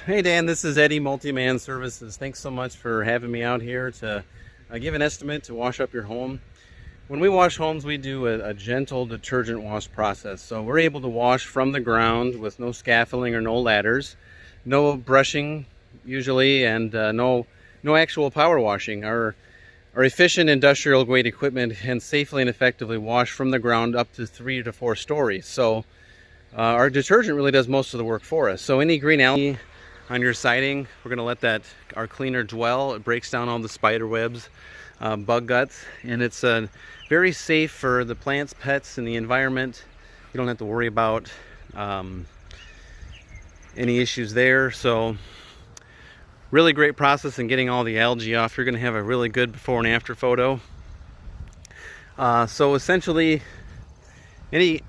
Hey Dan, this is Eddie Multi-Man Services. Thanks so much for having me out here to give an estimate to wash up your home. When we wash homes, we do a gentle detergent wash process. So we're able to wash from the ground with no scaffolding or no ladders, no brushing usually, and no actual power washing. Our efficient industrial grade equipment can safely and effectively wash from the ground up to 3 to 4 stories. So our detergent really does most of the work for us. So any green algae on your siding, we're going to let our cleaner dwell. It breaks down all the spider webs, bug guts, and it's very safe for the plants, pets, and the environment. You don't have to worry about any issues there. So really great process in getting all the algae off. You're going to have a really good before and after photo. So essentially any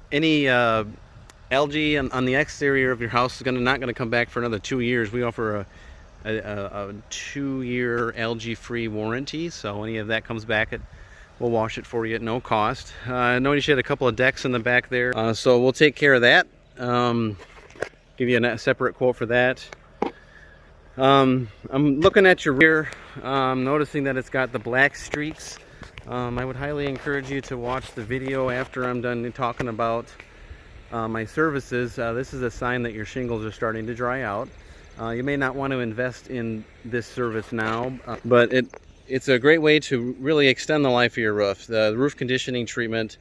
algae on the exterior of your house is not going to come back for another 2 years. We offer a 2-year algae-free warranty, so any of that comes back, we'll wash it for you at no cost. I noticed you had a couple of decks in the back there, so we'll take care of that. Give you a separate quote for that. I'm looking at your rear, noticing that it's got the black streaks. I would highly encourage you to watch the video after I'm done talking about my services. This is a sign that your shingles are starting to dry out. You may not want to invest in this service now, but it's a great way to really extend the life of your roof. The roof conditioning treatment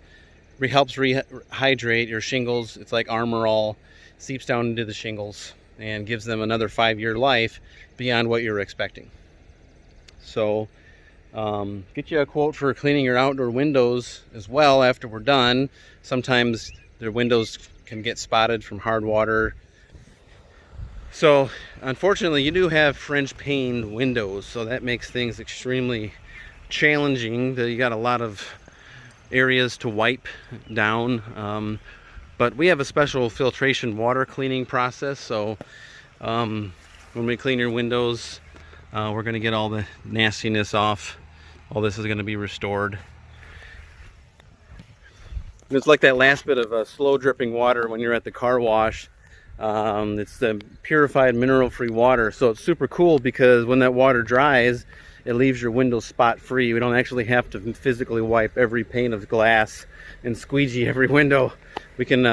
helps rehydrate your shingles. It's like Armor All, seeps down into the shingles and gives them another 5-year life beyond what you're expecting. So get you a quote for cleaning your outdoor windows as well after we're done. Sometimes their windows can get spotted from hard water. So unfortunately you do have French pane windows, so that makes things extremely challenging. You got a lot of areas to wipe down, but we have a special filtration water cleaning process. So when we clean your windows, we're going to get all the nastiness off. All this is going to be restored. It's like that last bit of slow dripping water when you're at the car wash. It's the purified mineral-free water, so it's super cool because when that water dries, it leaves your windows spot free. We don't actually have to physically wipe every pane of glass and squeegee every window. We can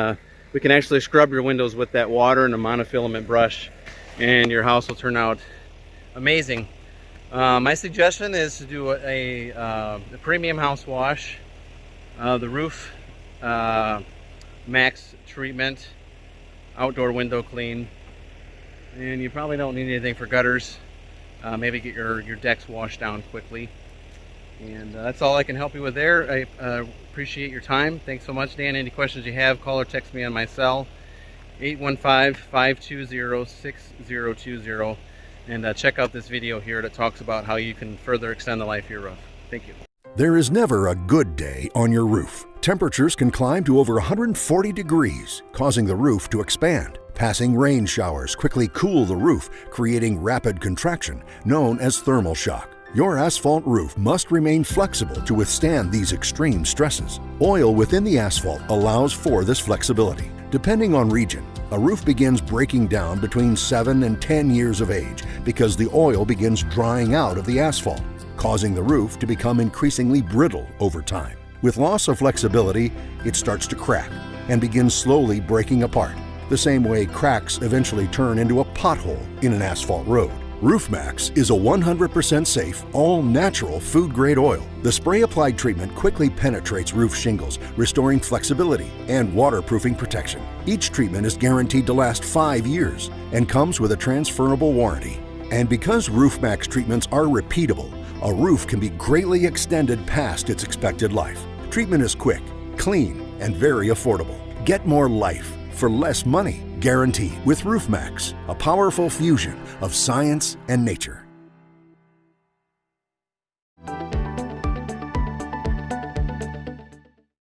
actually scrub your windows with that water and a monofilament brush, and your house will turn out amazing. My suggestion is to do a premium house wash. The roof max treatment, outdoor window clean, and you probably don't need anything for gutters. Maybe get your decks washed down quickly, and that's all I can help you with there. I appreciate your time. Thanks so much, Dan. Any questions you have, call or text me on my cell, 815-520-6020, and check out this video here that talks about how you can further extend the life of your roof. Thank you. There is never a good day on your roof. Temperatures can climb to over 140 degrees, causing the roof to expand. Passing rain showers quickly cool the roof, creating rapid contraction, known as thermal shock. Your asphalt roof must remain flexible to withstand these extreme stresses. Oil within the asphalt allows for this flexibility. Depending on region, a roof begins breaking down between 7 and 10 years of age because the oil begins drying out of the asphalt, causing the roof to become increasingly brittle over time. With loss of flexibility, it starts to crack and begins slowly breaking apart, the same way cracks eventually turn into a pothole in an asphalt road. RoofMax is a 100% safe, all-natural food-grade oil. The spray-applied treatment quickly penetrates roof shingles, restoring flexibility and waterproofing protection. Each treatment is guaranteed to last 5 years and comes with a transferable warranty. And because RoofMax treatments are repeatable, a roof can be greatly extended past its expected life. Treatment is quick, clean, and very affordable. Get more life for less money, guaranteed with RoofMax, a powerful fusion of science and nature.